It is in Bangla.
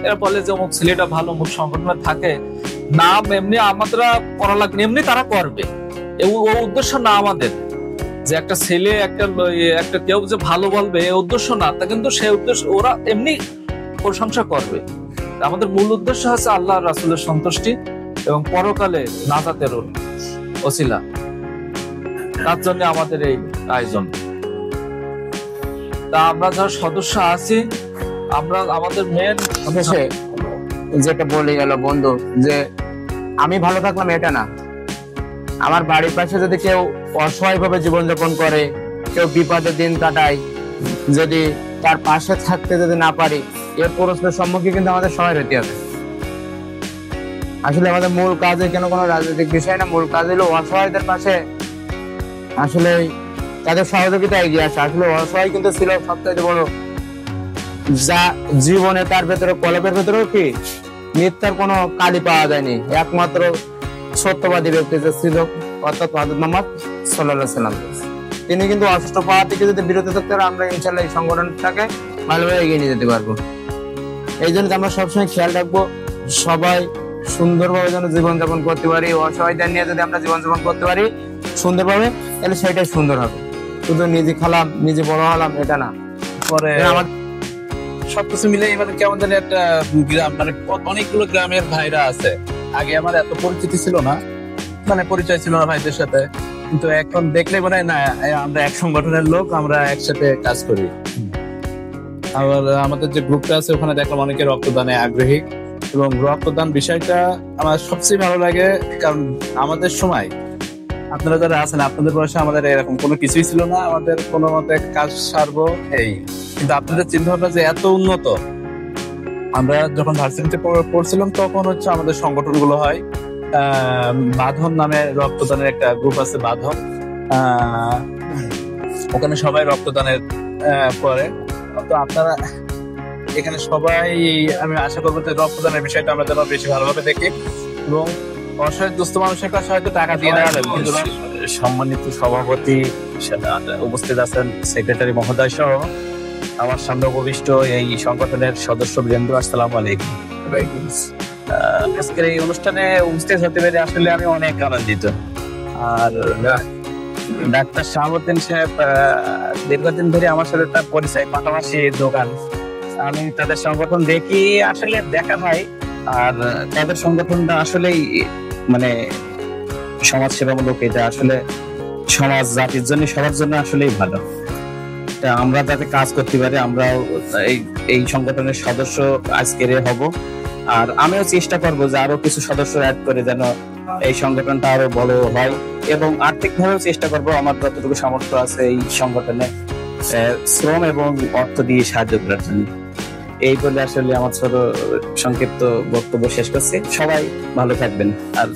এরা বলে যে অমুক ছেলেটা ভালো, অমুক সংগঠনে থাকে, নাম এমনি আমাদের করা লাগবে, এমনি তারা করবে, ও উদ্দেশ্য না আমাদের যে একটা ছেলে একটা কেউ যে ভালো বলবে এই উদ্দেশ্য না, তা কিন্তু সেই উদ্দেশ্য ওরা এমনি প্রশংসা করবে। আমাদের মূল উদ্দেশ্য হচ্ছে আল্লাহ রাসূলের সন্তুষ্টি এবং পরকালে নাজাতের ওসিলা, তার জন্য আমাদের এই আয়োজন। তা আমরা যারা সদস্য আছি, আমরা আমাদের মেন যেটা বলে গেল বন্ধু, যে আমি ভালো থাকলাম এটা না, আমার বাড়ির পাশে যদি কেউ অসহায় ভাবে জীবনযাপন করে, কেউ বিপদের দিন কাটায়, যদি তার পাশে থাকতে যদি না পারি, এর প্রশ্নের সম্মুখীন কিন্তু আমাদের সবাই হতে হবে। আসলে আমাদের মূল কাজে কেন কোনো রাজনৈতিক বিষয় না, মূল কাজ হলো অসহায়দের পাশে আসলে তাদের সহযোগিতা এগিয়ে আসে। আসলে অসহায় কিন্তু ছিল সবচেয়ে বড়, যা জীবনে তার ভেতরে কলবের ভেতরেও কি মিথ্যার কোনো কালি পাওয়া যায়নি, একমাত্র সত্যবাদী ব্যক্তি যে ছিল অর্থাৎ হযরত মুহাম্মদ সাল্লাল্লাহু আলাইহি ওয়াসাল্লাম। তিনি কিন্তু অস্ত্র পাওয়া থেকে যদি বিরত থাকতে পারে, আমরা ইনশাআল্লাহ এই সংগঠনটাকে ভালোভাবে এগিয়ে নিয়ে যেতে পারবো। এই জন্য আমরা সবসময় খেয়াল রাখবো সবাই সুন্দরভাবে যেন জীবনযাপন করতে পারি। অসহায়দের নিয়ে যদি আমরা জীবনযাপন করতে পারি সুন্দরভাবে, তাহলে সেটাই সুন্দর হবে। শুধু নিজে খালাম নিজে বড় হলাম এটা না। পরে সবকিছু মিলে এবার কেমন জানি একটা গ্রাম, মানে অনেকগুলো গ্রামের ভাইরা আছে। আগে আমার এত পরিচিতি ছিল না, মানে পরিচয় ছিল না ভাইদের সাথে, কিন্তু এখন দেখলে মনে হয় না আমরা এক সংগঠনের লোক, আমরা একসাথে কাজ করি। আবার আমাদের যে গ্রুপটা আছে ওখানে দেখলাম অনেকে রক্তদানে আগ্রহী, এবং রক্তদান বিষয়টা আমার সবচেয়ে ভালো লাগে। কারণ আমাদের সময় আপনারা যারা আছেন, আপনাদের বয়সে আমাদের এরকম কোনো কিছুই ছিল না, আমাদের কোনো মতে কাজ সারবো এই। কিন্তু আপনাদের চিন্তা ভাবনা যে এত উন্নত। আমরা যখন ভার্সিটিতে পড়ছিলাম তখন হচ্ছে আমাদের সংগঠন গুলো হয়, বাঁধন নামে রক্তদানের একটা গ্রুপ আছে, বাঁধন। ওখানে সবাই রক্তদানের করে। তো আপনারা এখানে সবাই, আমি আশা করবো যে রক্তদানের বিষয়টা আমরা যেন বেশি ভালোভাবে দেখি, এবং অসহায় দুস্থ মানুষের কাছে হয়তো টাকা দিয়ে দেওয়া যাবে। সম্মানিত সভাপতি উপস্থিত আছেন, সেক্রেটারি মহোদয় সহ আমার সামনে উপবিষ্ট এই সংগঠনের সদস্য বৃন্দ, আসসালামু আলাইকুম। আজকের এই অনুষ্ঠানে উপস্থিত হতে পেরে আসলে আমি অনেক আনন্দিত। আর ডাক্তার শাহাবুদ্দিন সাহেব দীর্ঘদিন ধরে আমার সাথে তার পরিচয়, পাশাপাশি দোকান, আমি তাদের সংগঠন দেখি, আসলে দেখা হয়। আর তাদের সংগঠনটা আসলেই মানে সমাজ সেবামূলক, এটা আসলে সমাজ জাতির জন্য সবার জন্য আসলেই ভালো। আমরা যাতে কাজ করতে পারি, আমরাও এই সংগঠনের সদস্য আজকের হব। আর আমিও চেষ্টা করবো যে আরো কিছু সদস্য অ্যাড করে যেন এই সংগঠনটা আরো বড় হয়, এবং আর্থিক ভাবেও চেষ্টা করবো আমার যতটুকু সামর্থ্য আছে এই সংগঠনে শ্রম এবং অর্থ দিয়ে সাহায্য করার জন্য। এই বলে আসলে আমার ছোট সংক্ষিপ্ত বক্তব্য শেষ করছি। সবাই ভালো থাকবেন। আর